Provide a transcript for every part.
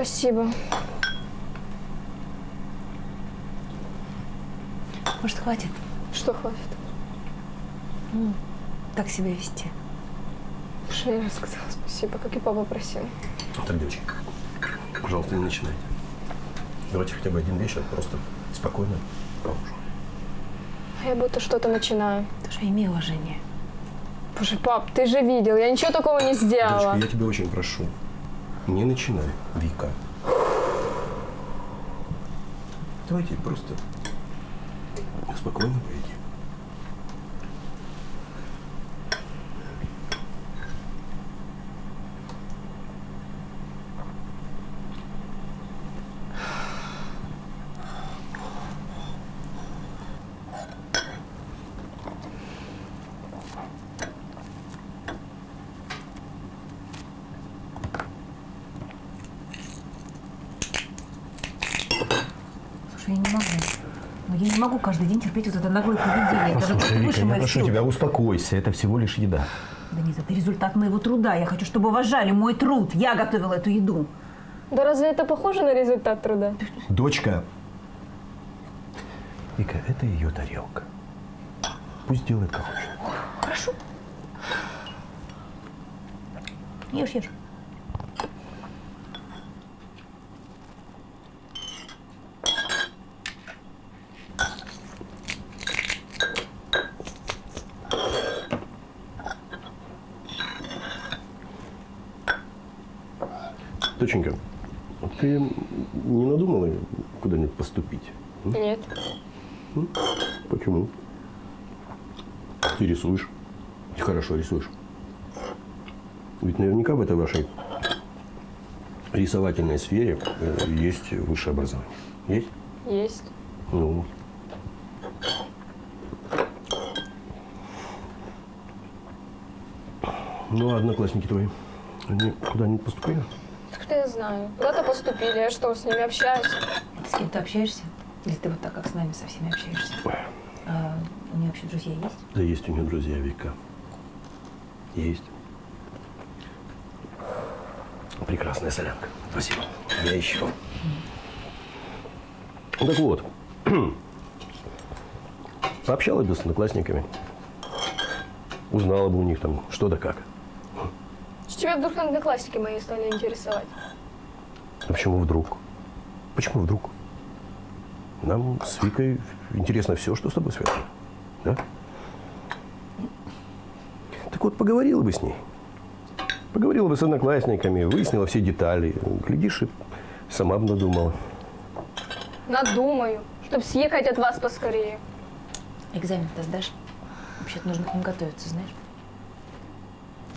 Спасибо. Может, хватит? Что хватит? Так себя вести. Что я рассказала, спасибо, как и папа просил. Так, девочки, пожалуйста, не начинайте. Давайте хотя бы один вечер просто спокойно поужинаем. А я будто что-то начинаю. Тоже имей уважение. Боже, пап, ты же видел, я ничего такого не сделала. Девочка, я тебя очень прошу, не начинай, Вика. Давайте просто спокойно поедим. Слушай, я не могу. Но я не могу каждый день терпеть вот это наглое поведение. Это Послушай, выше Вика, я моих прошу сил. тебя, успокойся, это всего лишь еда. Да нет, это результат моего труда. Я хочу, чтобы уважали мой труд. Я готовила эту еду. Да разве это похоже на результат труда? Дочка, Вика, это ее тарелка. Пусть делает, как хочет. Хорошо. Ешь, ешь. Доченька, ты не надумала куда-нибудь поступить? Нет. Почему? Ты рисуешь. Ты хорошо рисуешь. Ведь наверняка в этой вашей рисовательной сфере есть высшее образование. Есть? Есть. Ну. Ну, а одноклассники твои, они куда-нибудь поступили? Откуда я знаю? Куда-то поступили, я что, с ними общаюсь? Ты с кем-то общаешься? Или ты вот так, как с нами, со всеми общаешься? А у нее вообще друзья есть? Да есть у нее друзья, Вика. Есть. Прекрасная солянка. Спасибо. Я еще. Так вот. Пообщалась бы с одноклассниками. Узнала бы у них там что да как. Что тебя вдруг одноклассники мои стали интересовать? А почему вдруг? Почему вдруг? Нам с Викой интересно все, что с тобой связано. Да? Так вот, поговорила бы с ней. Поговорила бы с одноклассниками, выяснила все детали. Глядишь, и сама бы надумала. Надумаю, чтобы съехать от вас поскорее. Экзамен-то сдашь? Вообще-то нужно к ним готовиться, знаешь?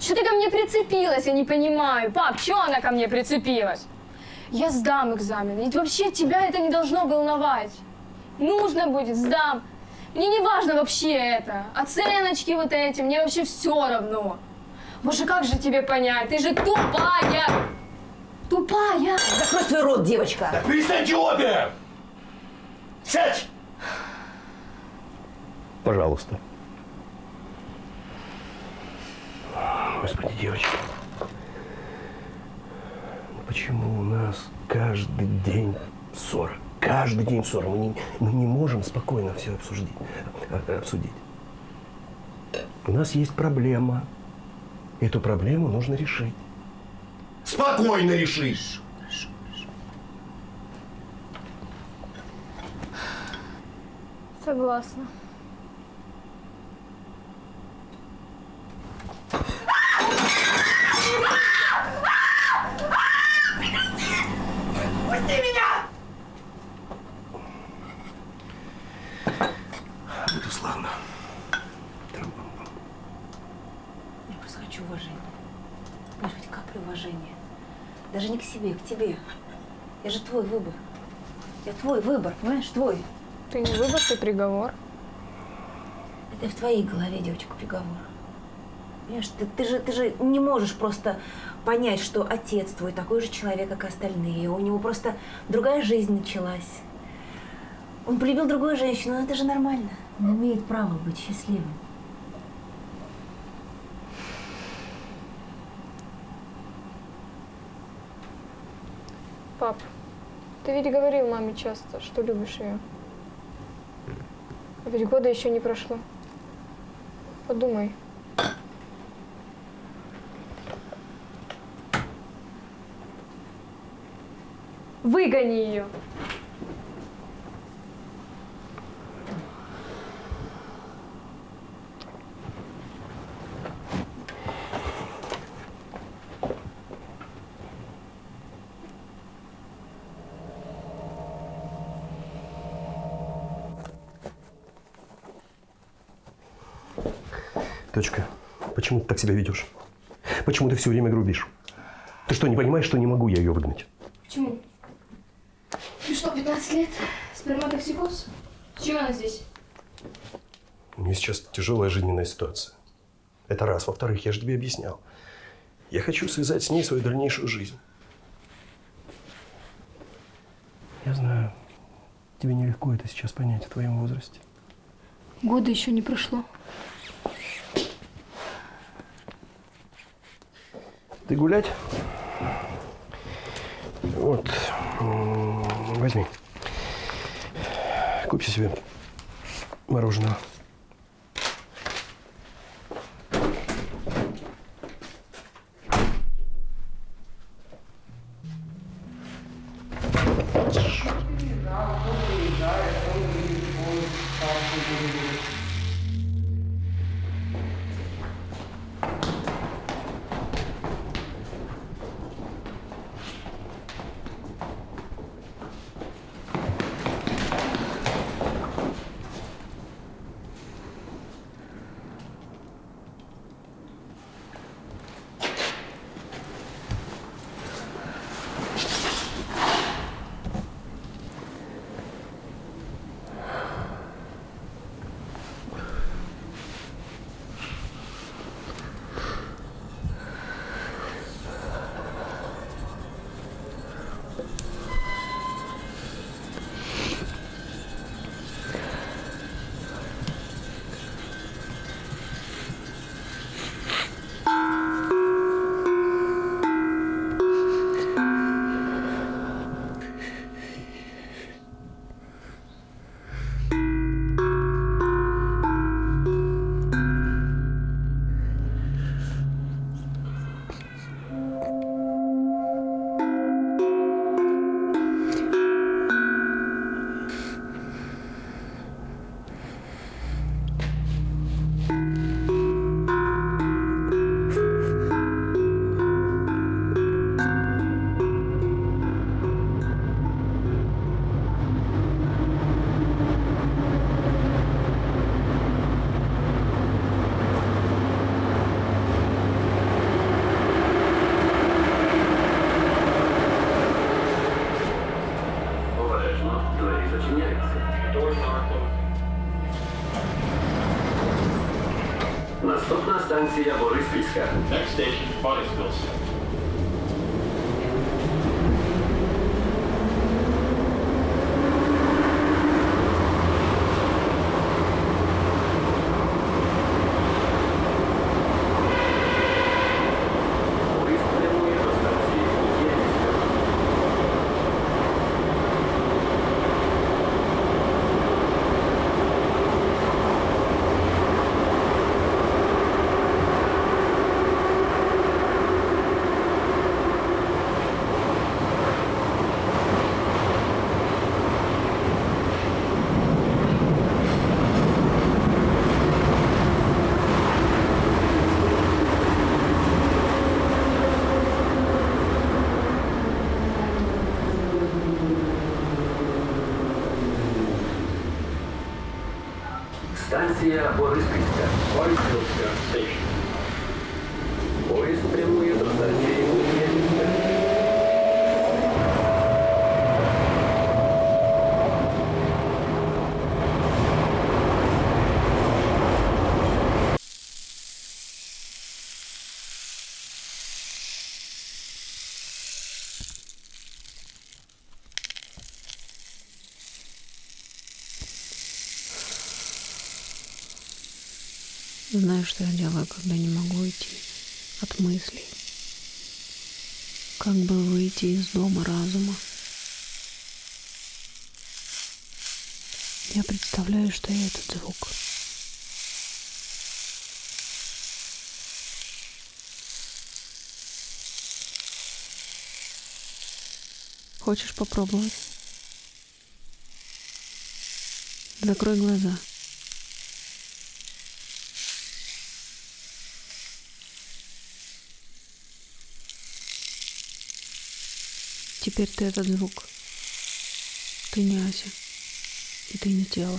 Что ты ко мне прицепилась, я не понимаю. Пап, чего она ко мне прицепилась? Я сдам экзамен, ведь вообще тебя это не должно волновать. Нужно будет, сдам. Мне не важно вообще это. Оценочки вот эти, мне вообще все равно. Боже, как же тебе понять? Ты же тупая! Тупая! Закрой свой рот, девочка! Да перестаньте обе! Сядь! Пожалуйста. Господи, девочки. Ну почему у нас каждый день ссора? Каждый день ссора. Мы не можем спокойно все обсудить. У нас есть проблема. Эту проблему нужно решить. Спокойно реши! Согласна. Вот и славно. Я просто хочу уважения. Понимаешь, хоть каплю уважения. Даже не к себе, к тебе. Я же твой выбор. Я твой выбор, понимаешь, твой. Ты не выбор, ты приговор. Это в твоей голове, девочка, приговор. Понимаешь, ты же не можешь просто понять, что отец твой такой же человек, как и остальные. У него просто другая жизнь началась. Он полюбил другую женщину, но это же нормально. Он имеет право быть счастливым. Ты ведь говорил маме часто, что любишь ее. А ведь года еще не прошло. Подумай. Выгони ее. Дочка, почему ты так себя ведешь? Почему ты все время грубишь? Ты что, не понимаешь, что не могу я ее выгнать? Почему? Ты что, 15 лет? Сперматоксикоз? С чего она здесь? У нее сейчас тяжелая жизненная ситуация. Это раз. Во-вторых, я же тебе объяснял. Я хочу связать с ней свою дальнейшую жизнь. Я знаю, тебе нелегко это сейчас понять в твоем возрасте. Года еще не прошло. Ты гулять? Вот, возьми. Купи себе мороженого. Наступна станція Бориспільська. Next station, Borisville. Поїзд прямує до станції Євська. Станція Бориспільська. Borisville station. Поїзд прямує до станції Євська. Знаю, что я делаю, когда не могу уйти от мыслей. Как бы выйти из дома разума. Я представляю, что я этот звук. Хочешь попробовать? Закрой глаза. Теперь ты этот звук. Ты не Ася. И ты не тело.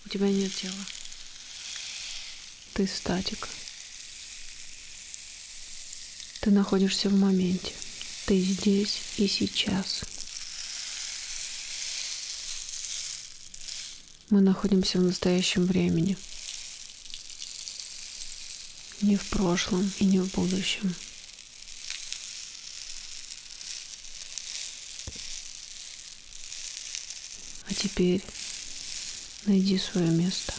У тебя нет тела. Ты статик. Ты находишься в моменте. Ты здесь и сейчас. Мы находимся в настоящем времени. Не в прошлом и не в будущем. А теперь найди свое место.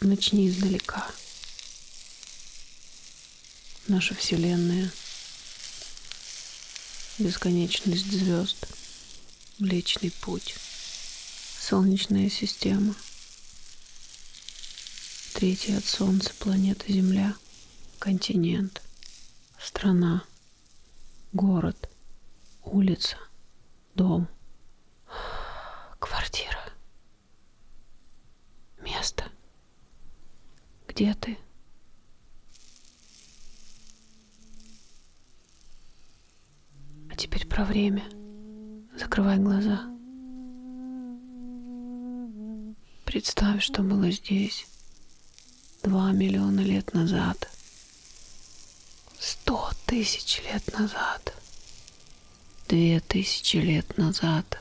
Начни издалека. Наша Вселенная, бесконечность звезд, Млечный Путь, Солнечная система, третья от Солнца планета Земля, континент, страна, город, улица, дом, квартира, место. Где ты? А теперь про время. Закрывай глаза. Представь, что было здесь 2 миллиона лет назад, 100 тысяч лет назад, 2000 лет назад.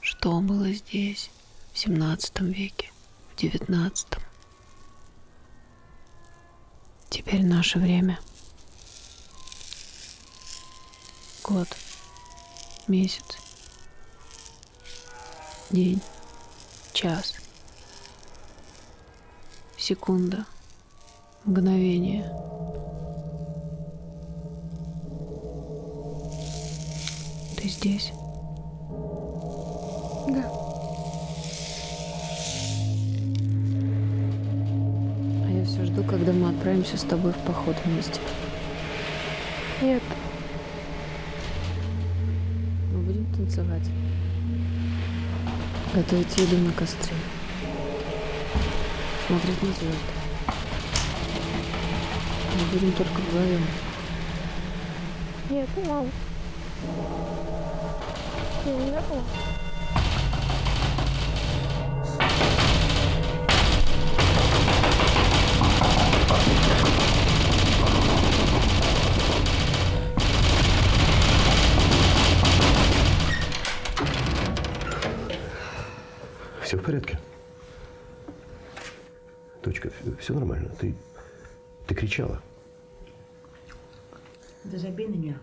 Что было здесь в 17 веке, в 19? Теперь наше время. Год, месяц, день, час, секунда, мгновение. Ты здесь? Да. А я все жду, когда мы отправимся с тобой в поход вместе. Нет. Мы будем танцевать. Готовить еду на костре. Смотреть на звезды. Мы будем только вдвоем. Нет, мам. Не надо. Все в порядке? Дочка, все нормально? Ты кричала? Да забей на нее.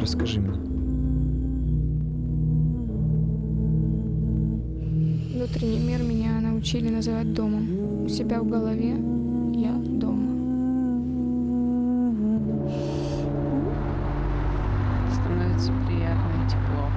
Расскажи мне. Внутренний мир меня научили называть домом. У себя в голове я дома. Становится приятно и тепло.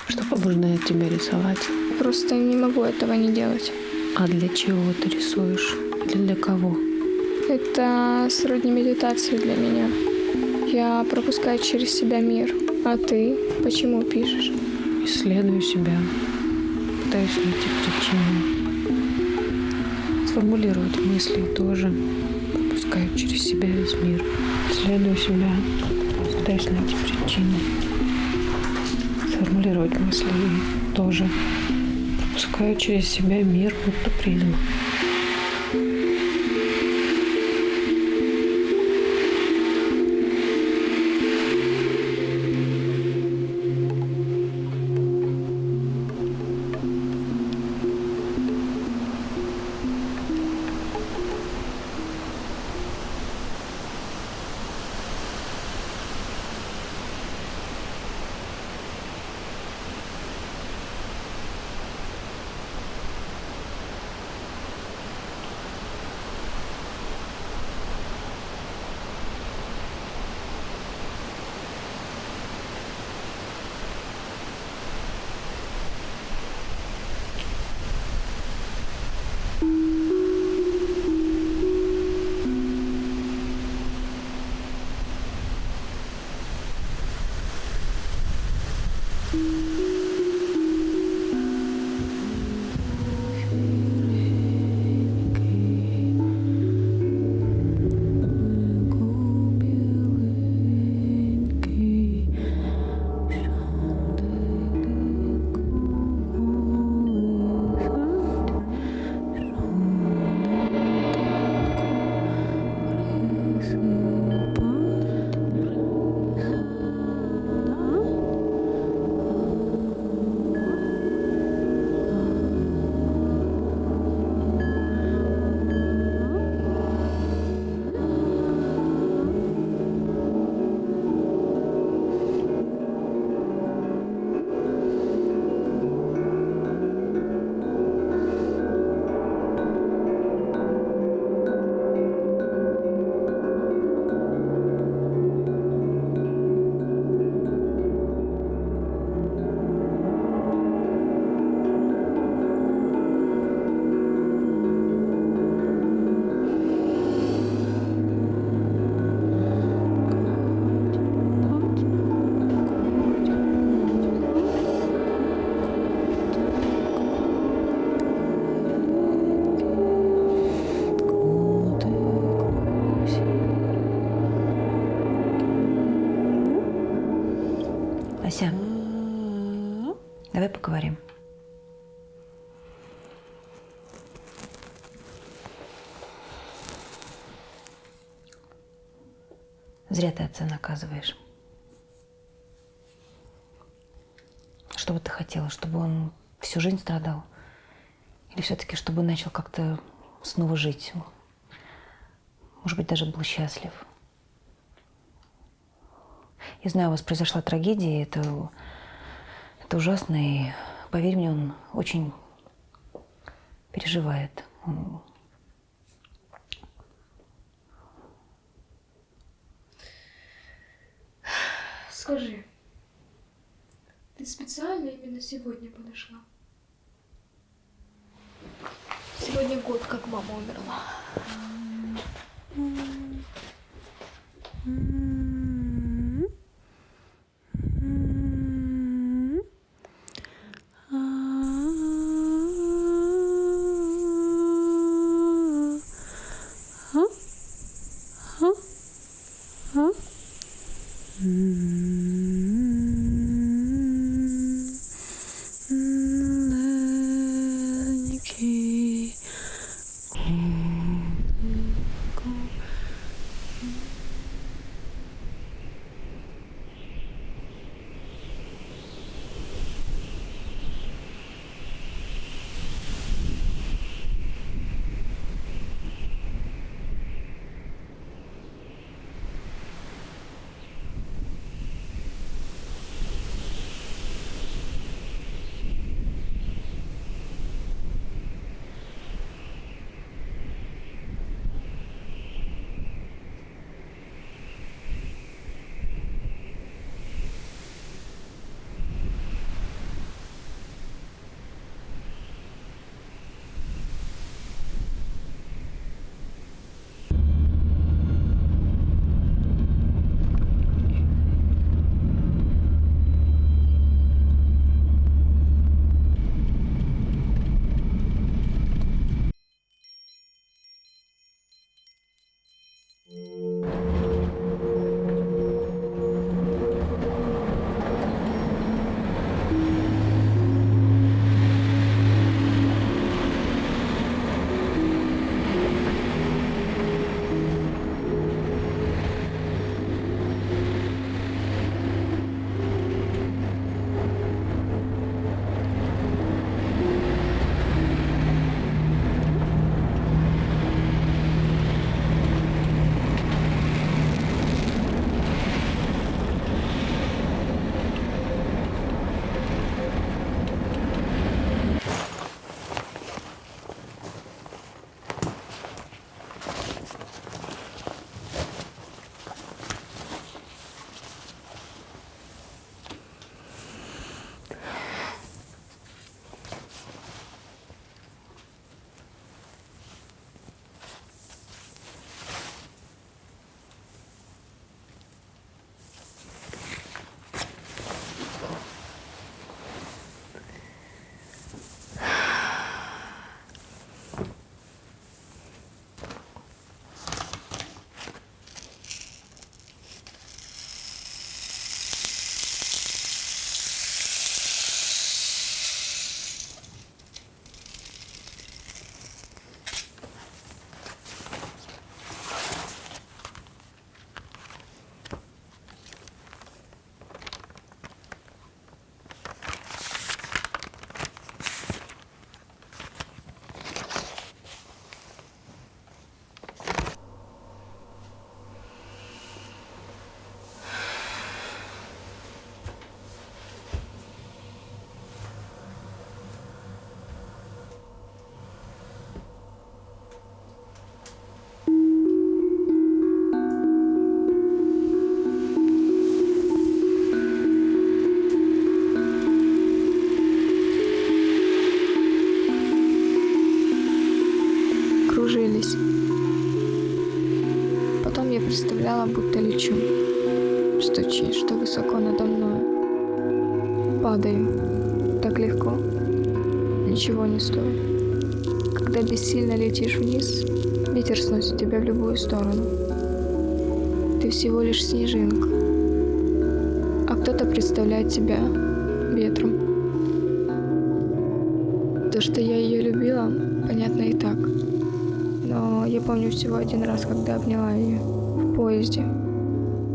Что побуждает тебя рисовать? Просто не могу этого не делать. А для чего ты рисуешь? Для кого? Это сродни медитации для меня. Я пропускаю через себя мир. А ты почему пишешь? Исследую себя. Пытаюсь найти причину. Сформулировать мысли тоже. Пропускаю через себя весь мир. Исследую себя. Пытаюсь найти причину. Сформулировать мысли тоже. Пропускаю через себя мир, будто призму. Ася, давай поговорим. Зря ты отца наказываешь. Что бы ты хотела, чтобы он всю жизнь страдал? Или все-таки, чтобы он начал как-то снова жить? Может быть, даже был счастлив? Я знаю, у вас произошла трагедия, это ужасно, и, поверь мне, он очень переживает. Скажи, ты специально именно сегодня подошла? Сегодня год, как мама умерла. лечу. Стучишь, что высоко надо мной. Падаю. Так легко. Ничего не стоит. Когда бессильно летишь вниз, ветер сносит тебя в любую сторону. Ты всего лишь снежинка. А кто-то представляет тебя ветром. То, что я ее любила, понятно и так. Но я помню всего один раз, когда обняла ее в поезде.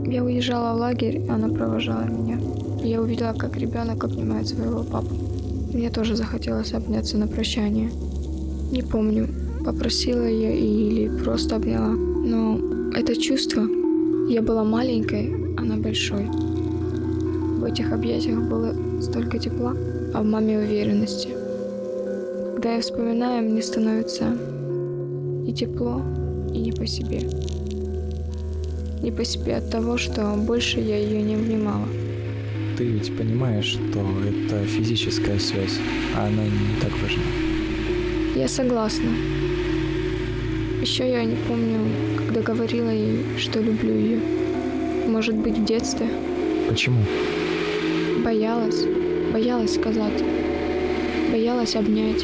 Я уезжала в лагерь, она провожала меня. Я увидела, как ребенок обнимает своего папу. Мне тоже захотелось обняться на прощание. Не помню, попросила я или просто обняла. Но это чувство, я была маленькой, она большой. В этих объятиях было столько тепла, а в маме уверенности. Когда я вспоминаю, мне становится и тепло, и не по себе. Не по себе от того, что больше я ее не обнимала. Ты ведь понимаешь, что это физическая связь, а она не так важна. Я согласна. Еще я не помню, когда говорила ей, что люблю ее. Может быть, в детстве. Почему? Боялась. Боялась сказать. Боялась обнять.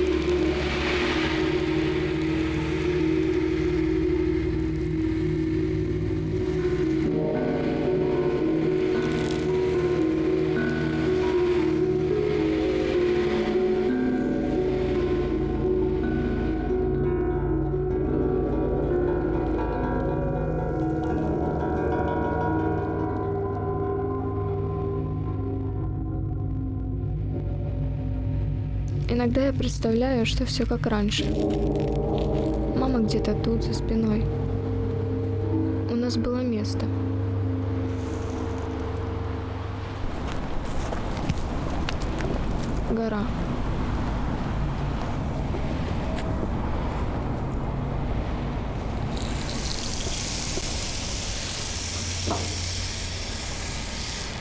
Иногда я представляю, что все как раньше. Мама где-то тут, за спиной. У нас было место. Гора.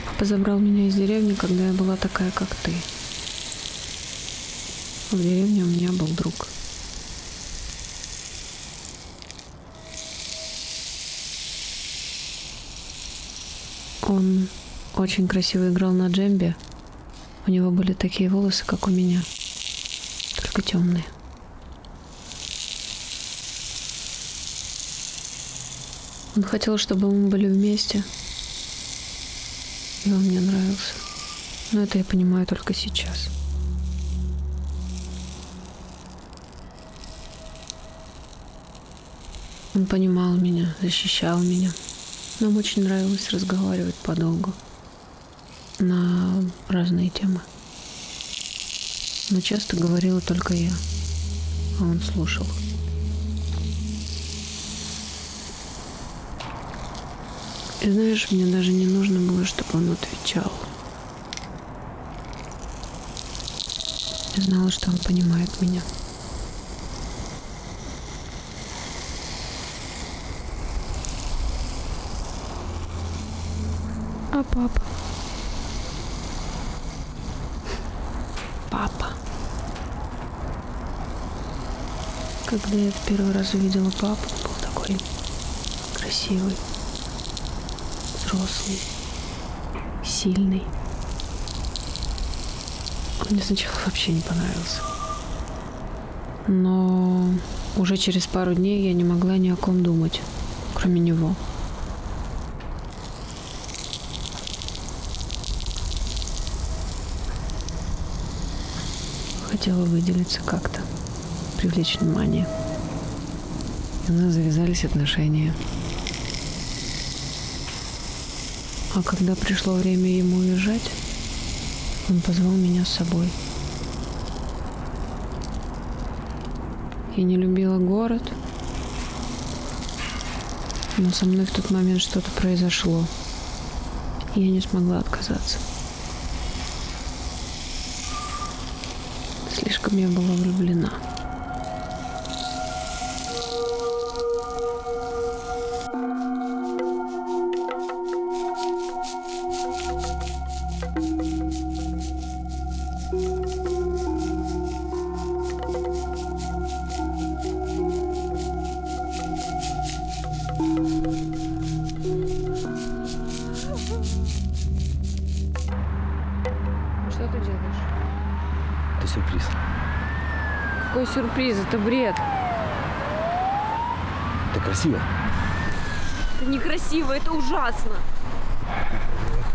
Папа забрал меня из деревни, когда я была такая, как ты. В деревне у меня был друг. Он очень красиво играл на джембе. У него были такие волосы, как у меня, только темные. Он хотел, чтобы мы были вместе. И он мне нравился. Но это я понимаю только сейчас. Он понимал меня, защищал меня. Нам очень нравилось разговаривать подолгу на разные темы. Но часто говорила только я, а он слушал. И знаешь, мне даже не нужно было, чтобы он отвечал. Я знала, что он понимает меня. А папа? Папа. Когда я в первый раз увидела папу, он был такой красивый, взрослый, сильный. Он мне сначала вообще не понравился. Но уже через пару дней я не могла ни о ком думать, кроме него. Хотела выделиться как-то, привлечь внимание. И у нас завязались отношения. А когда пришло время ему уезжать, он позвал меня с собой. Я не любила город, но со мной в тот момент что-то произошло, и я не смогла отказаться. Слишком я была влюблена. Что ты делаешь? Это сюрприз. Какой сюрприз? Это бред. Это красиво. Это некрасиво, это ужасно.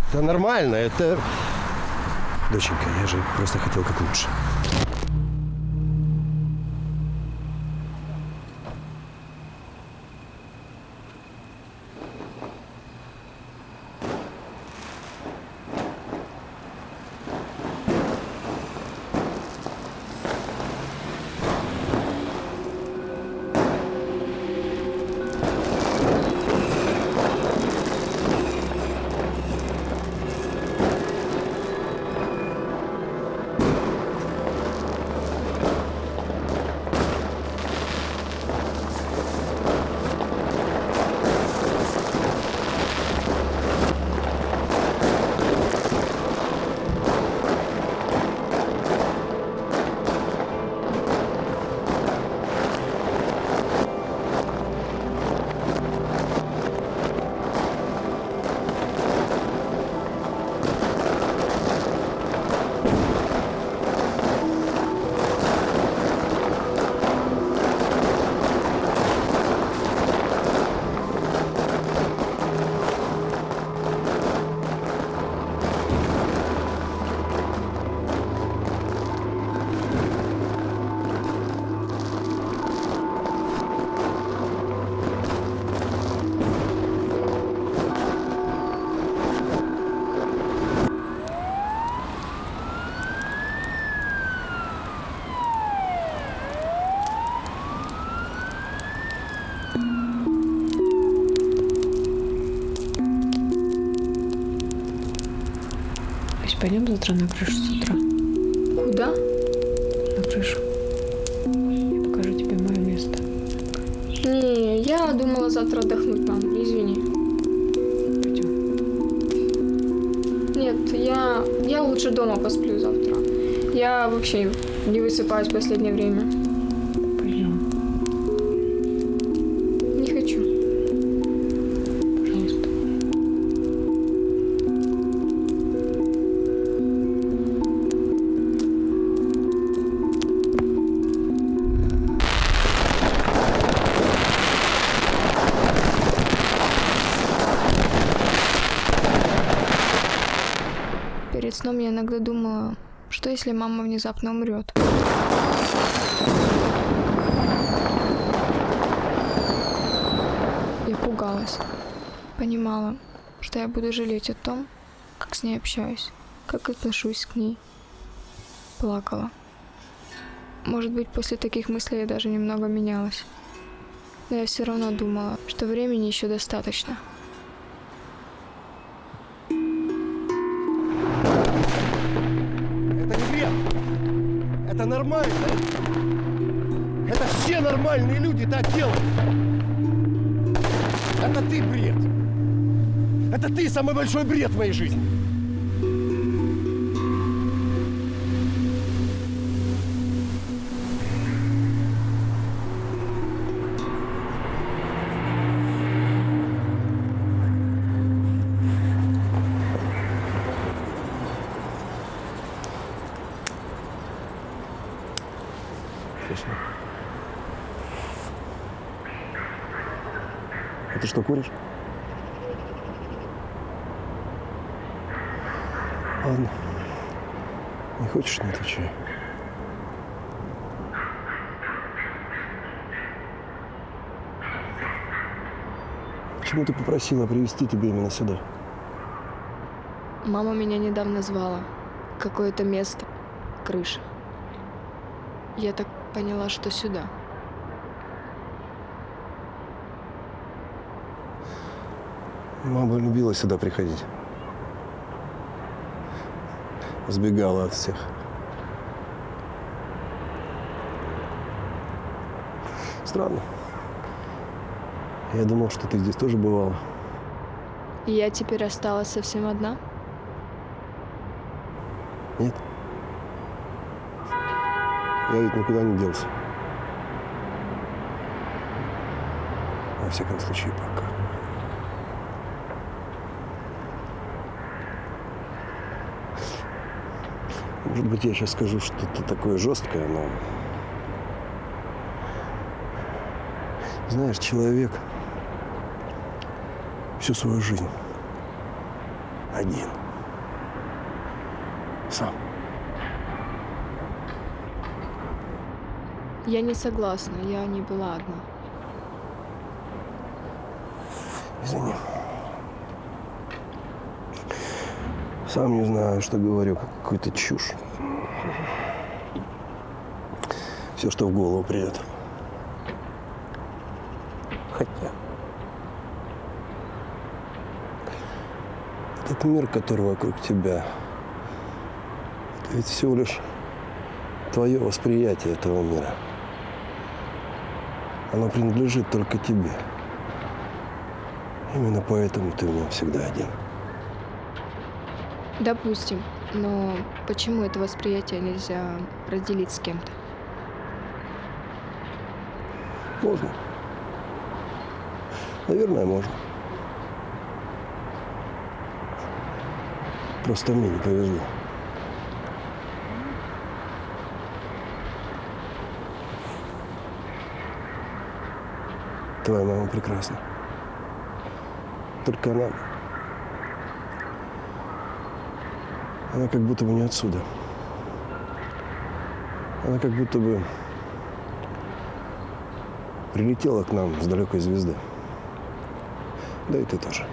Это нормально, это... Доченька, я же просто хотел как лучше. Пойдем завтра на крышу с утра. Куда? На крышу. Я покажу тебе мое место. Не, я думала завтра отдохнуть надо, извини. Пойдем. Нет, я лучше дома посплю завтра. Я вообще не высыпаюсь в последнее время. Пойдем. Не хочу. Пожалуйста. Перед сном я иногда думала, что если мама внезапно умрет. Я пугалась. Понимала, что я буду жалеть о том, как с ней общаюсь, как отношусь к ней. Плакала. Может быть, после таких мыслей я даже немного менялась. Но я все равно думала, что времени еще достаточно. Это не бред. Это нормально. Это все нормальные люди так делают. Это ты бред. Это ты самый большой бред в моей жизни. Точно. А ты что, куришь? Ладно. Не хочешь, не отвечай. Почему ты попросила привезти тебя именно сюда? Мама меня недавно звала. Какое-то место. Крыша. Я так поняла, что сюда. Мама любила сюда приходить. Сбегала от всех. Странно. Я думал, что ты здесь тоже бывала. И я теперь осталась совсем одна? Нет? Я ведь никуда не делся. Во всяком случае, пока. Может быть, я сейчас скажу что-то такое жесткое, но... Знаешь, человек всю свою жизнь один. Сам. Я не согласна, я не была одна. Извини. Сам не знаю, что говорю, какую-то чушь. Все, что в голову придет. Хотя... Этот мир, который вокруг тебя, это ведь всего лишь твое восприятие этого мира. Оно принадлежит только тебе. Именно поэтому ты в нем всегда один. Допустим, но почему это восприятие нельзя разделить с кем-то? Можно. Наверное, можно. Просто мне не повезло. Твоя мама прекрасна. Только она как будто бы не отсюда. Она как будто бы прилетела к нам с далекой звезды. Да и ты тоже.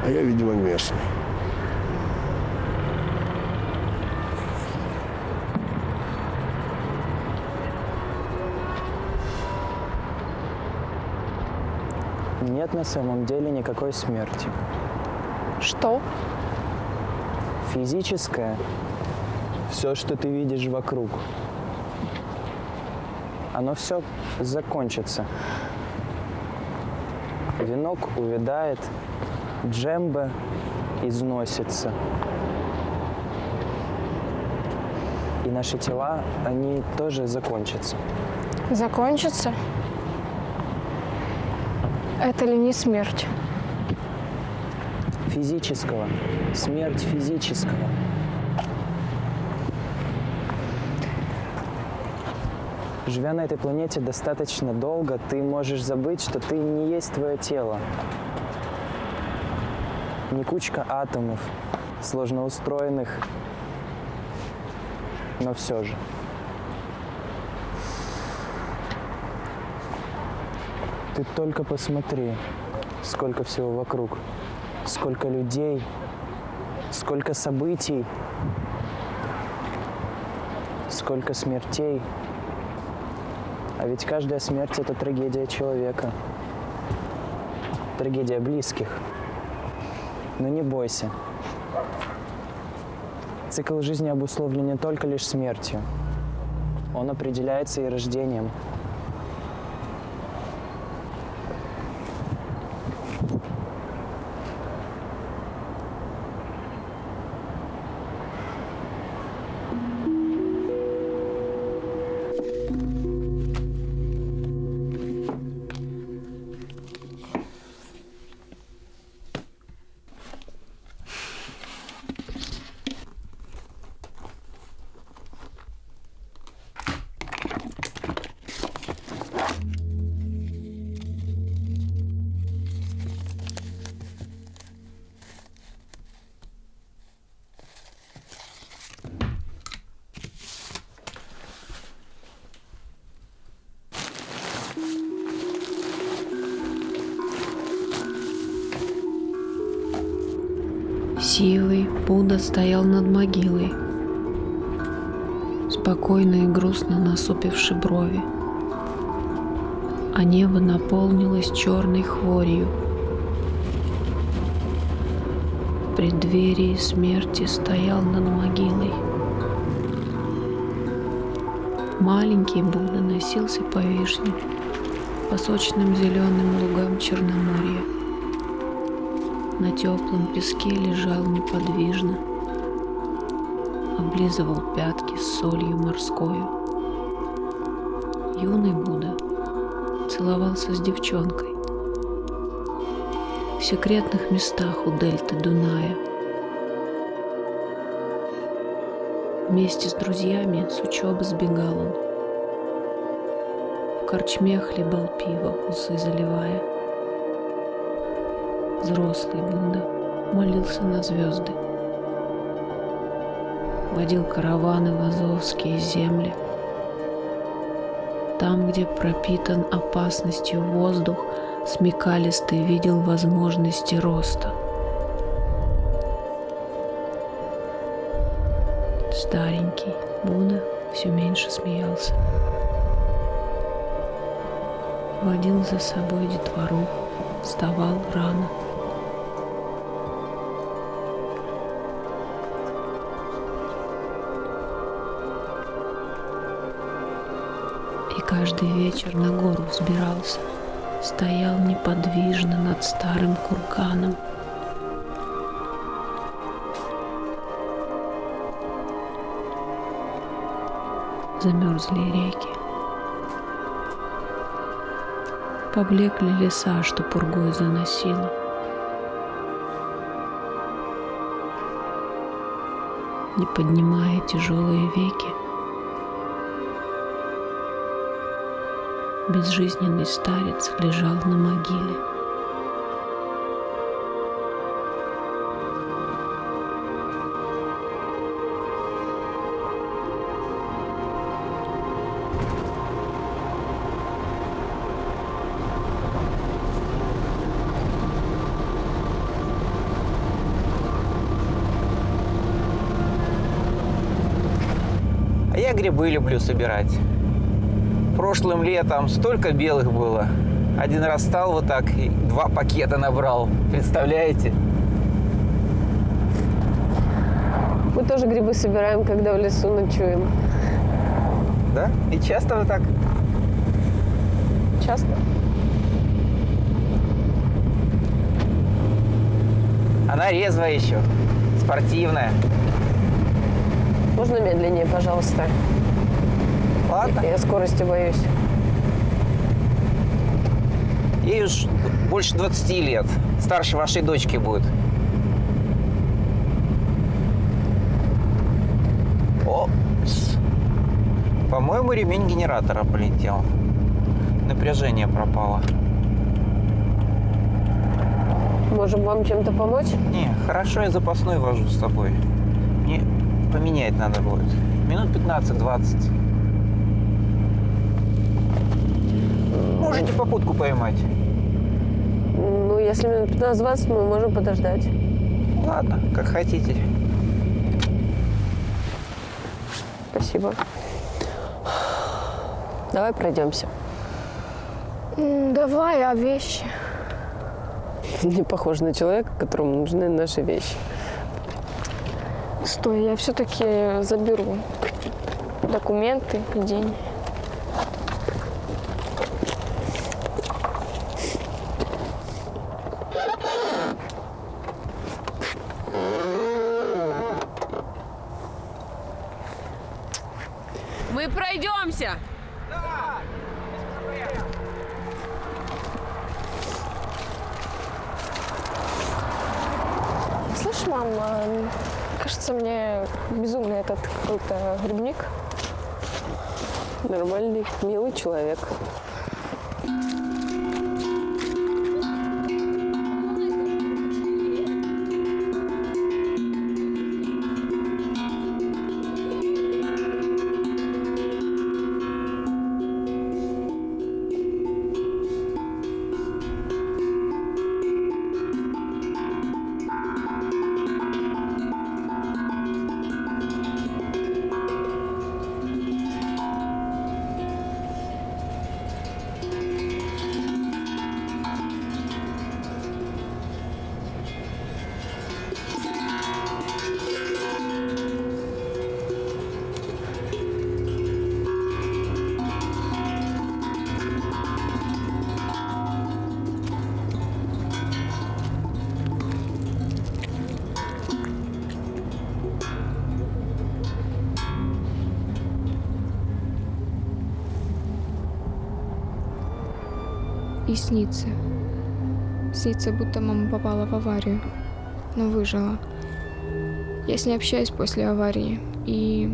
А я, видимо, местный. Нет на самом деле никакой смерти. Что? Физическая – все, что ты видишь вокруг. Оно все закончится. Венок увядает, джембе износится. И наши тела, они тоже закончатся. Закончится? Это ли не смерть? Физического. Смерть физического. Живя на этой планете достаточно долго, ты можешь забыть, что ты не есть твое тело. Не кучка атомов, сложно устроенных, но все же. Ты только посмотри, сколько всего вокруг, сколько людей, сколько событий, сколько смертей. А ведь каждая смерть – это трагедия человека, трагедия близких. Но не бойся. Цикл жизни обусловлен не только лишь смертью. Он определяется и рождением. Сивый Будда стоял над могилой, спокойно и грустно насупивши брови, а небо наполнилось черной хворью. В преддверии смерти стоял над могилой. Маленький Будда носился по вишне, по сочным зеленым лугам Черноморья. На теплом песке лежал неподвижно, облизывал пятки с солью морскою. Юный Будда целовался с девчонкой. секретных местах у дельты Дуная. Вместе с друзьями с учебы сбегал он. В корчме хлебал пиво, усы заливая. Взрослый Будда молился на звезды. Водил караваны в азовские земли. Там, где пропитан опасностью воздух, смекалистый видел возможности роста. Старенький Будда все меньше смеялся. Водил за собой детвору, вставал рано. И каждый вечер на гору взбирался, стоял неподвижно над старым курганом. Замерзли реки. Поблекли леса, что пургой заносило. Не поднимая тяжелые веки, безжизненный старец лежал на могиле. А я грибы люблю собирать. Прошлым летом столько белых было. Один раз стал вот так и 2 пакета набрал. Представляете? Мы тоже грибы собираем, когда в лесу ночуем. Да? И часто вы так? Часто. Она резвая еще, спортивная. Можно медленнее, пожалуйста? Ладно. Я скорости боюсь. Ей уж больше 20 лет. Старше вашей дочки будет. О! По-моему, ремень генератора полетел. Напряжение пропало. Можем вам чем-то помочь? Не, хорошо, я запасной вожу с собой. Мне поменять надо будет. Минут 15-20. Можете попутку поймать. Ну, если минут 15-20, мы можем подождать. Ладно, как хотите. Спасибо. Давай пройдемся. Давай, а вещи? Не похож на человека, которому нужны наши вещи. Стой, я все-таки заберу документы и деньги. Мы пройдемся! Слышь, мам, кажется, мне безумный этот какой-то грибник. Нормальный, милый человек. И снится Снится, будто мама попала в аварию, но выжила. Я с ней общаюсь после аварии и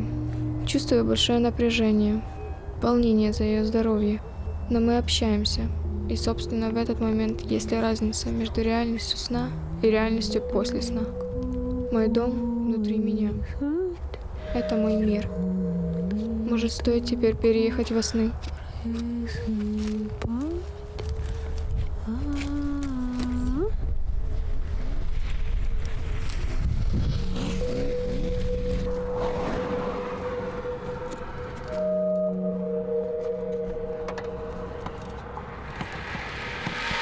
чувствую большое напряжение, волнение за ее здоровье. Но мы общаемся. И, собственно, в этот момент есть ли разница между реальностью сна и реальностью после сна. Мой дом внутри меня. Это мой мир. Может, стоит теперь переехать во сны?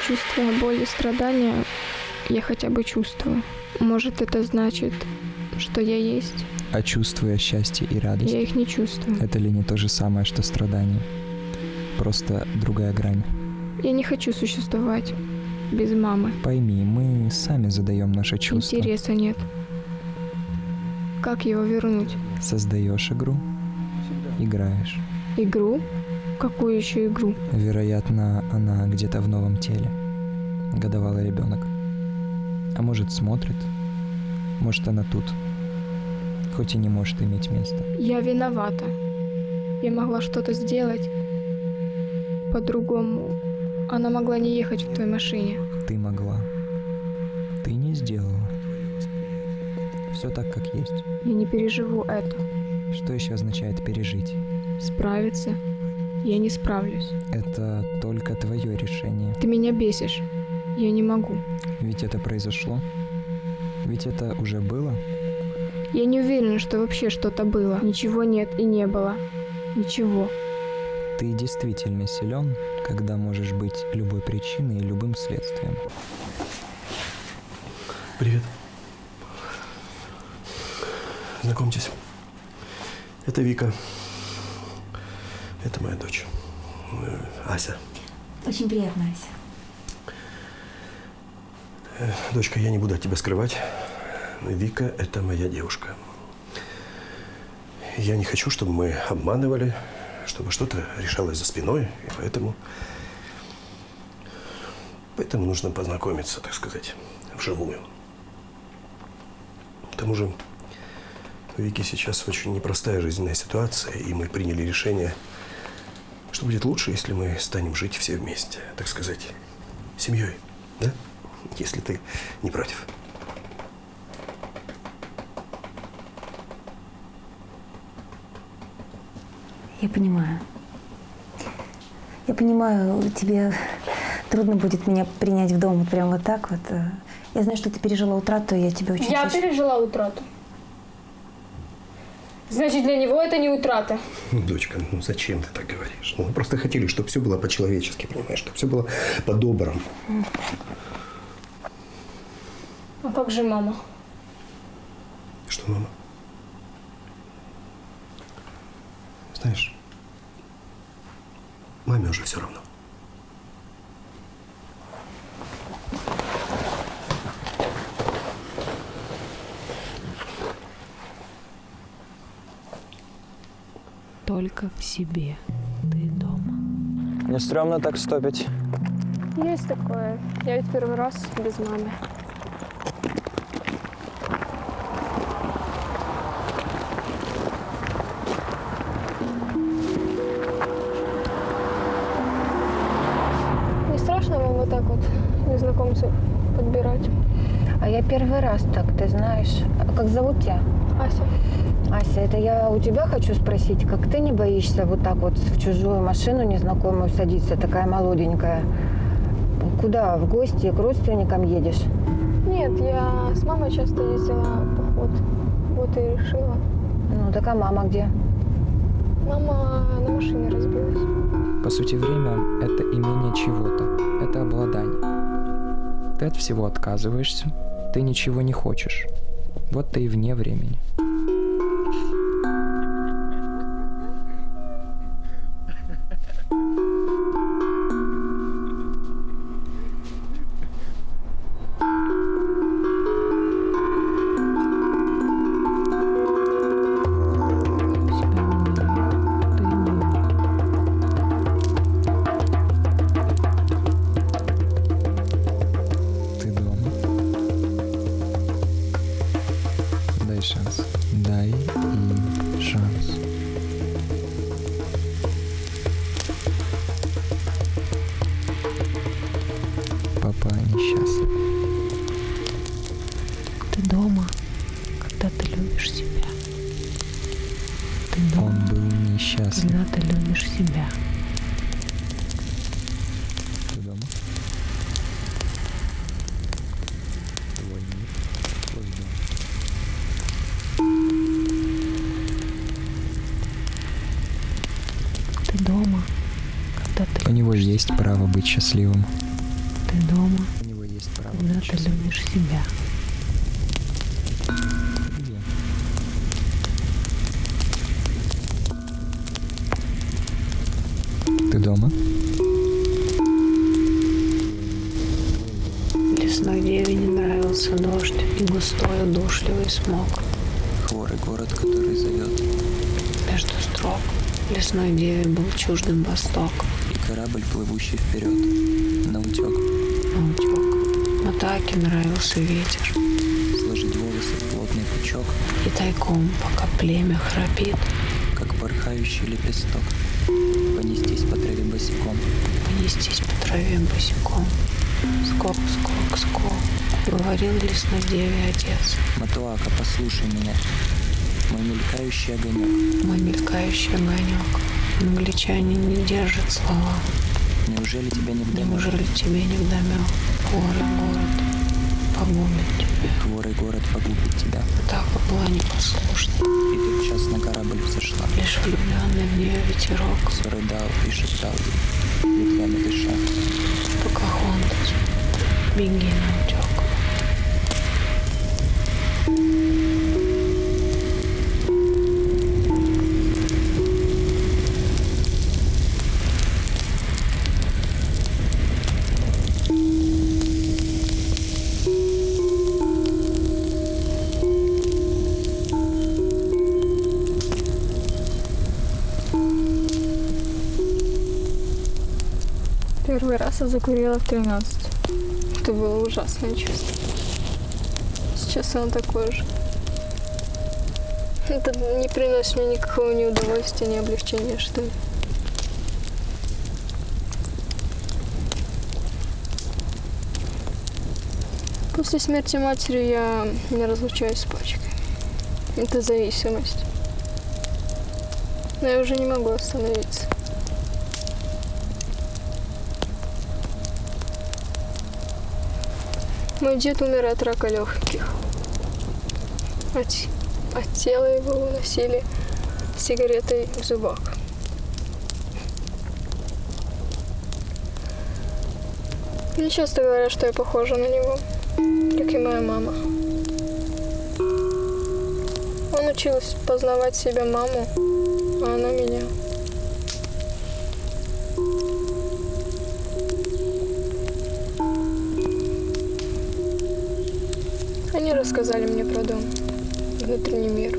Чувствуя боль и страдания, я хотя бы чувствую. Может, это значит, что я есть? А чувствуя счастье и радость, Я их не чувствую. это ли не то же самое, что страдание? Просто другая грань. Я не хочу существовать без мамы. Пойми, мы сами задаем наши чувства. Интереса нет. Как его вернуть? Создаешь игру, играешь. Игру? Какую еще игру? Вероятно, она где-то в новом теле. Годовалый ребенок. А может, смотрит. Может, она тут. Хоть и не может иметь места. Я виновата. Я могла что-то сделать по-другому. Она могла не ехать в той машине. Ты могла. Ты не сделала. Все так, как есть. Я не переживу это. Что еще означает пережить? Справиться? Я не справлюсь. Это только твое решение. Ты меня бесишь. Я не могу. Ведь это произошло. Ведь это уже было. Я не уверена, что вообще что-то было. Ничего нет и не было. Ничего. Ты действительно силен, когда можешь быть любой причиной и любым следствием. Привет. Знакомьтесь. Это Вика. Это моя дочь. Ася. Очень приятно, Ася. Дочка, я не буду от тебя скрывать. Вика – это моя девушка. Я не хочу, чтобы мы обманывали, чтобы что-то решалось за спиной, и поэтому нужно познакомиться, так сказать, вживую. К тому же у Вики сейчас очень непростая жизненная ситуация, и мы приняли решение, что будет лучше, если мы станем жить все вместе, так сказать, семьей, да? Если ты не против. Я понимаю. Я понимаю, тебе трудно будет меня принять в дом вот прям вот так вот. Я знаю, что ты пережила утрату, и я тебя очень Я пережила утрату. Значит, для него это не утрата. Дочка, ну зачем ты так говоришь? Мы просто хотели, чтобы все было по-человечески, понимаешь? Чтобы все было по-доброму. А как же мама? Что, мама? Знаешь, маме уже все равно. Только в себе ты дома. Не стрёмно так стопить? Есть такое. Я ведь первый раз без мамы. Не страшно вам вот так вот незнакомцев подбирать? А я первый раз так, ты знаешь. А как зовут тебя? Ася. Ася, это я у тебя хочу спросить, как ты не боишься вот так вот в чужую машину незнакомую садиться, такая молоденькая? Куда? В гости к родственникам едешь? Нет, я с мамой часто ездила в поход. Вот и решила. Ну, так а мама где? Мама на машине разбилась. По сути, время – это имение чего-то, это обладание. Ты от всего отказываешься, ты ничего не хочешь. Вот ты и вне времени. нравился. Ты дома, когда ты любишь себя. Ты дома, Он был несчастлив. когда ты любишь себя. Ты дома? Твой мир, твой дом. Ты дома, когда ты У него есть право быть счастливым. Ты дома, У него есть право когда быть ты счастливым. любишь себя. Где? Ты дома? Лесной деве не нравился дождь и густой удушливый смог. Хворый город, который зовет. Между строк лесной деве был чуждым восток. И корабль, плывущий вперед. Наутек. Наутек. Матаке нравился ветер. Сложить волосы в плотный пучок. И тайком, пока племя храпит, Как порхающий лепесток. Понестись по траве босиком. понестись по траве босиком. Скок, скок, скок, говорил лесной деве отец. Матуака, послушай меня. Мой мелькающий огонек. Мой мелькающий огонек. Англичане не держат слова. Неужели тебя не вдомек? Неужели тебе не вдомек? Хворый город погубит тебя. Хворый город погубит тебя. Атака была непослушна. И тотчас на корабль взошла. Лишь влюбленный в нее ветерок. Зарыдал и шептал ей, ветвями дыша. Покахонтас, беги на утек. Первый раз я закурила в 13. Это было ужасное чувство. Сейчас оно такое же. Это не приносит мне никакого ни удовольствия, ни облегчения, что ли. После смерти матери я не разлучаюсь с пачкой. Это зависимость. Но я уже не могу остановиться. Мой дед умер от рака легких. От тела его уносили сигаретой в зубах. Мне часто говорят, что я похожа на него, как и моя мама. Он учился познавать себя маму, а она меня. Они рассказали мне про дом, внутренний мир,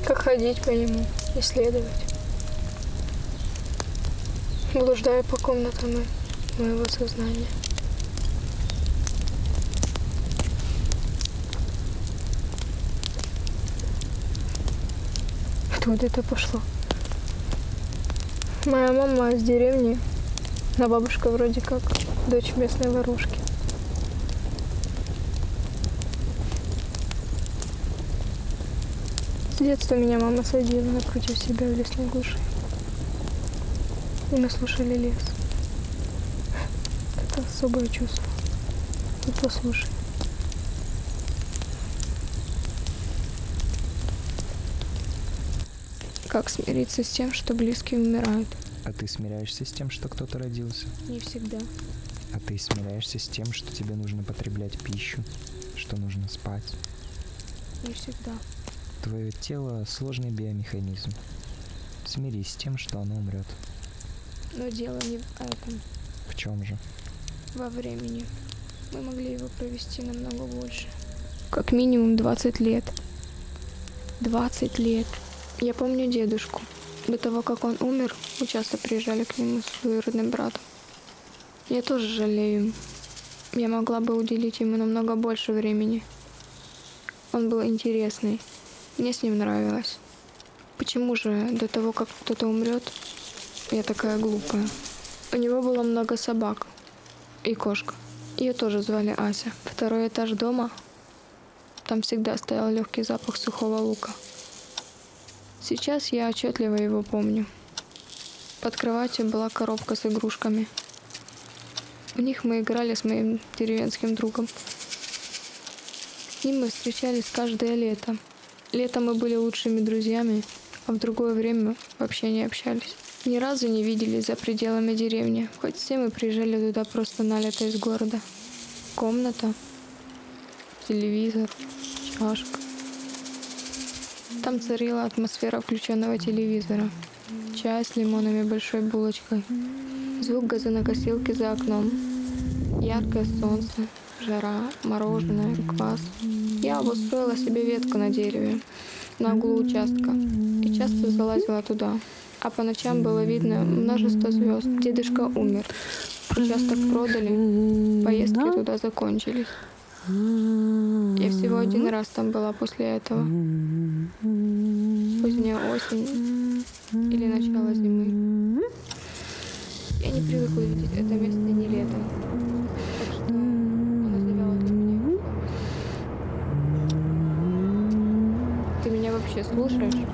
как ходить по нему, исследовать. Блуждая по комнатам моего сознания. Откуда это пошло? Моя мама из деревни, а бабушка вроде как дочь местной ворушки. С детства меня мама садила напротив себя в лесной глуши. И мы слушали лес. Это особое чувство. Вот послушай. Как смириться с тем, что близкие умирают? А ты смиряешься с тем, что кто-то родился? Не всегда. А ты смиряешься с тем, что тебе нужно потреблять пищу, что нужно спать? Не всегда. Твое тело — сложный биомеханизм. Смирись с тем, что оно умрет. Но дело не в этом. В чем же? Во времени. Мы могли его провести намного больше. Как минимум 20 лет. 20 лет. Я помню дедушку. До того, как он умер, мы часто приезжали к нему с двоюродным братом. Я тоже жалею. Я могла бы уделить ему намного больше времени. Он был интересный. Мне с ним нравилось. Почему же до того, как кто-то умрет, я такая глупая? У него было много собак. И кошка. Ее тоже звали Ася. Второй этаж дома. Там всегда стоял легкий запах сухого лука. Сейчас я отчетливо его помню. Под кроватью была коробка с игрушками. В них мы играли с моим деревенским другом. С ним мы встречались каждое лето. Летом мы были лучшими друзьями, а в другое время вообще не общались. Ни разу не виделись за пределами деревни, хоть все мы приезжали туда просто на лето из города. Комната, телевизор, чашка. Там царила атмосфера включенного телевизора. Чай с лимонами, большой булочкой. Звук газонокосилки за окном. Яркое солнце, жара, мороженое, квас. Я обустроила себе ветку на дереве на углу участка и часто залазила туда. А по ночам было видно множество звезд. Дедушка умер. Участок продали, поездки туда закончились. Я всего один раз там была после этого. Поздняя осень или начало зимы. Я не привыкла видеть это место не летом. Так что оно завяло для меня. Ты меня вообще слушаешь?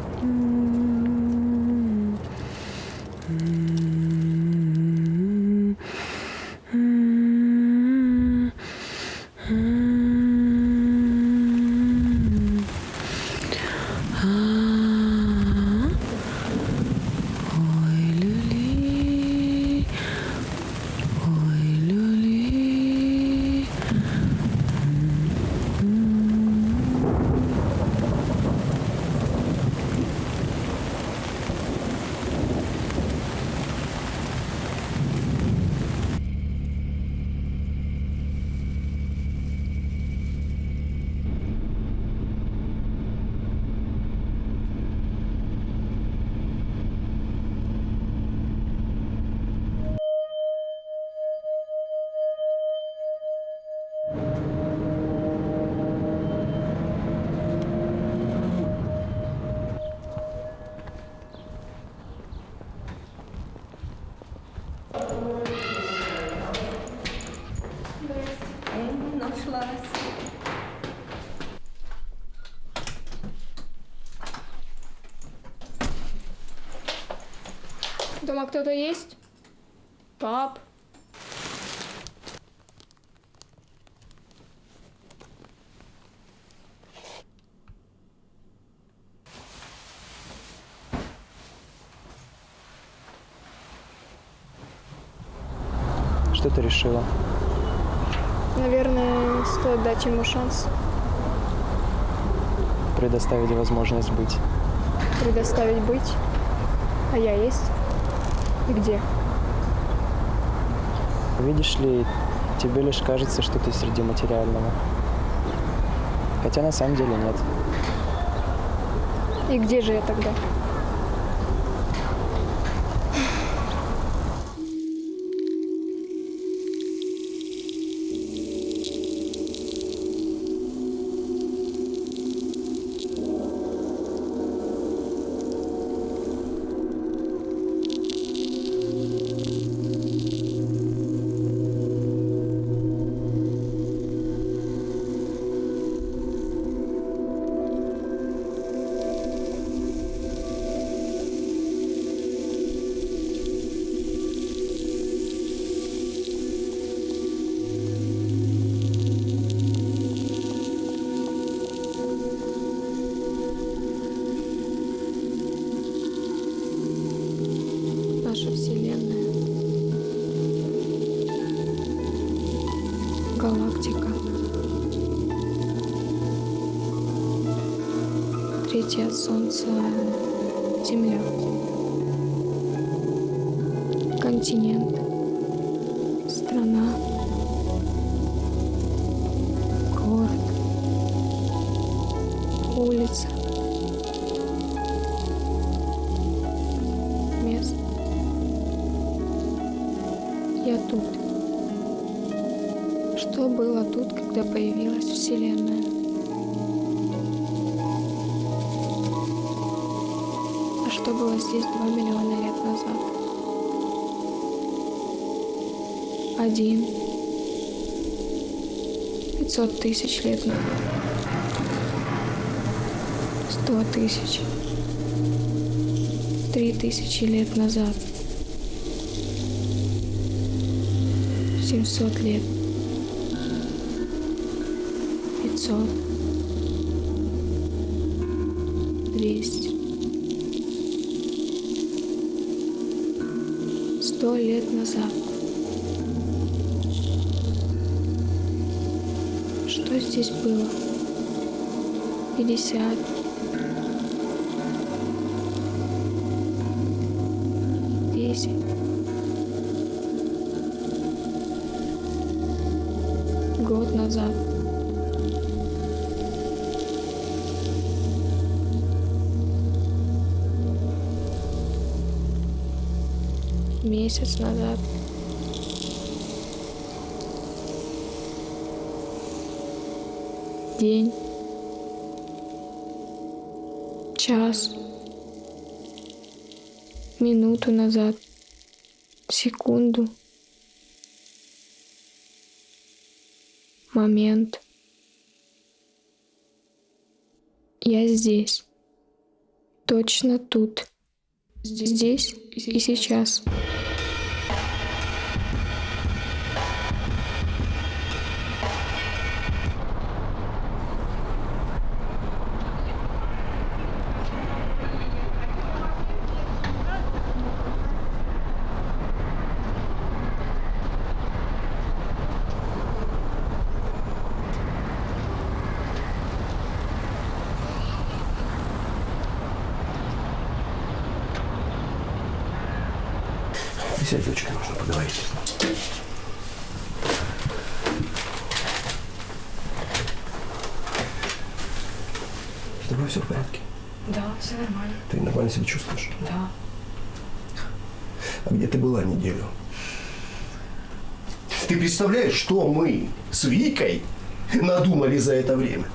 Дома кто-то есть? Пап? Что ты решила? Наверное, стоит дать ему шанс. Предоставить возможность быть. Предоставить быть. А я есть? И где? Видишь ли, тебе лишь кажется, что ты среди материального. Хотя на самом деле нет. И где же я тогда? Наша Вселенная. Галактика. Третья от Солнца Земля. Континент. Страна. Город. Улица. Место. Я тут. Что было тут, когда появилась Вселенная? А что было здесь 2 миллиона лет назад? 1, 500 тысяч лет назад. 100 тысяч. 3000 лет назад. 700 лет. 500. 200. 100 лет назад. Что здесь было? 50. 10. Год назад. Месяц назад. День. Час. Минуту назад. Секунду. Момент. Я здесь. Точно тут. Здесь и сейчас. Сядь, дочка, нужно поговорить. С тобой все в порядке? Да, все нормально. Ты нормально себя чувствуешь? Да. А где ты была неделю? Ты представляешь, что мы с Викой надумали за это время?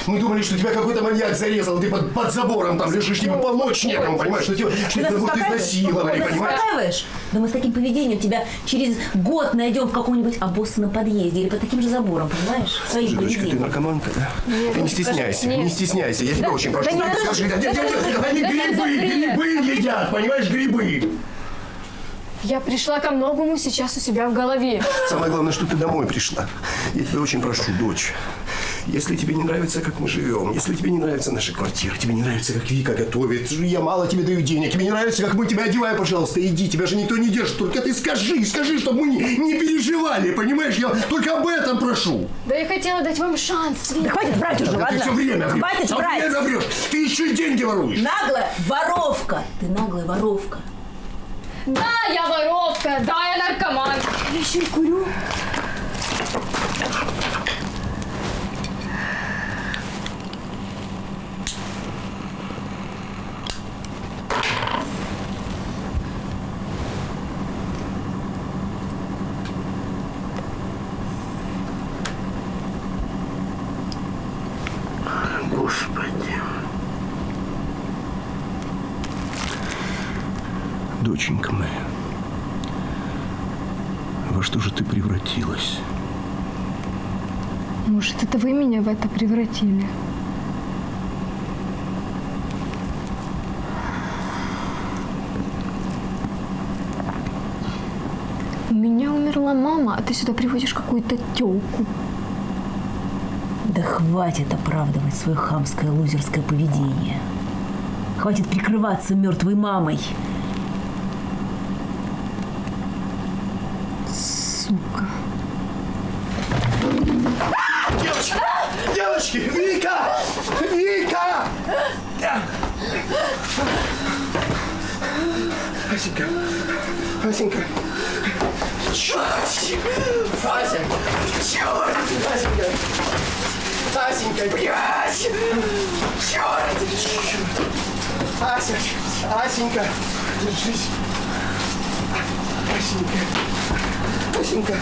Мы думали, что тебя какой-то маньяк зарезал, ты под забором там лежишь, типа помочь некому, понимаешь, что тебя будут изнасиловали, понимаешь? Успокаиваешь? Да мы с таким поведением тебя через год найдем в каком-нибудь обоссанном подъезде или под таким же забором, понимаешь? Своим Слушай, дочка, ты поведением. наркоманка, да? Нет, Ты не стесняйся, нет. не стесняйся, я тебя очень прошу. да нет, Скажи, да они нет, грибы едят, понимаешь, грибы. Я пришла ко многому сейчас у себя в голове. Самое главное, что ты домой пришла. Я тебя очень прошу, дочь. Если тебе не нравится, как мы живем, если тебе не нравится наша квартира, тебе не нравится, как Вика готовит, я мало тебе даю денег, тебе не нравится, как мы тебя одеваем, пожалуйста, иди, тебя же никто не держит, только ты скажи, чтобы мы не переживали, понимаешь, я только об этом прошу. Да я хотела дать вам шанс, Света. Да хватит врать уже, Да ладно? ты все время врешь. Хватит Все врать. время врешь. Ты еще и деньги воруешь. Наглая воровка. Ты наглая воровка. Да, я воровка, да, я наркоман. Я еще и курю. Господи. Доченька моя, во что же ты превратилась? Может, это вы меня в это превратили? У меня умерла мама, а ты сюда приводишь какую-то тёлку. Да хватит оправдывать свое хамское лузерское поведение. Хватит прикрываться мертвой мамой. Сука. Девочки! Девочки! Вика! Вика! Асенька, Асенька. Черт! Ася! Черт! Асенька! Асенька, блядь! Черт! Ася! Асенька! Держись! Асенька! Асенька!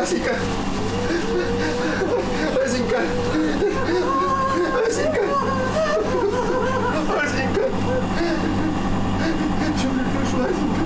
Асенька! Асенька! Асенька! Асенька! Чего ты пришла, Асенька?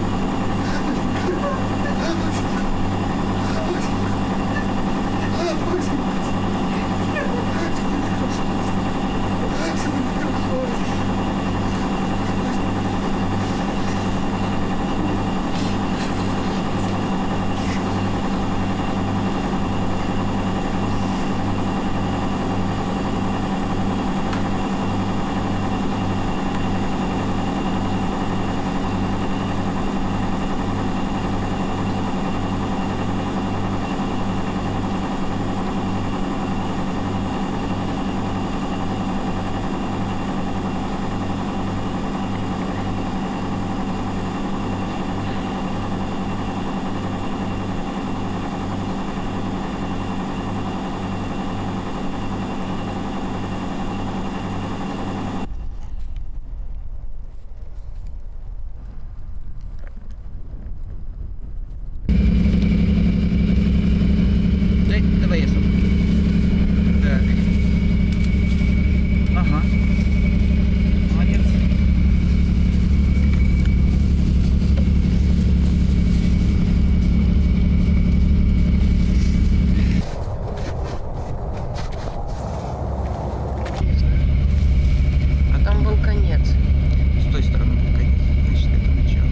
давай я сам. Так. Ага. Молодец. А там был конец. С той стороны был конец. Значит, это начало.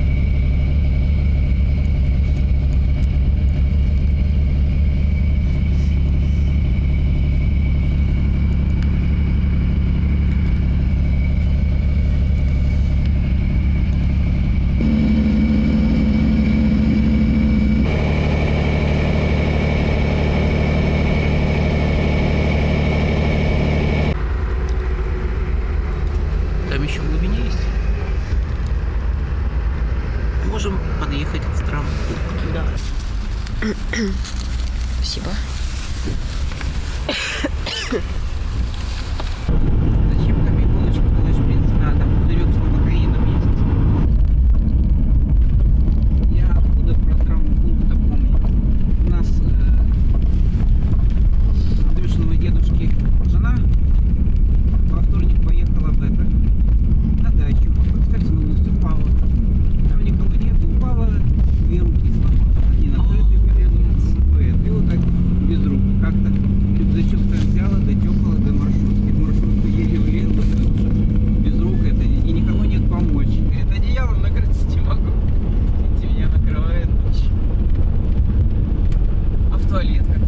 Там еще в глубине есть. Можем подъехать к странам. Да. Спасибо. Зачем там иголочку делаешь, в принципе? А, там пузырек с новокаином есть. Я откуда про травму-клуб-то помню. У нас Андрюшиного дедушки жена во вторник поехала на дачу. Подскользнулась, упала. Там никого нет, упала, 2 руки сломала. Один открытый колено, другой. И вот так без рук. Как-то рюкзачок-то взяла, дотёпала до маршрутки. В маршрутку еле влезла, потому что без рук это, и никого нет помочь. Это одеялом накрыться не могу. Видите, меня накрывает ночью. А в туалет как?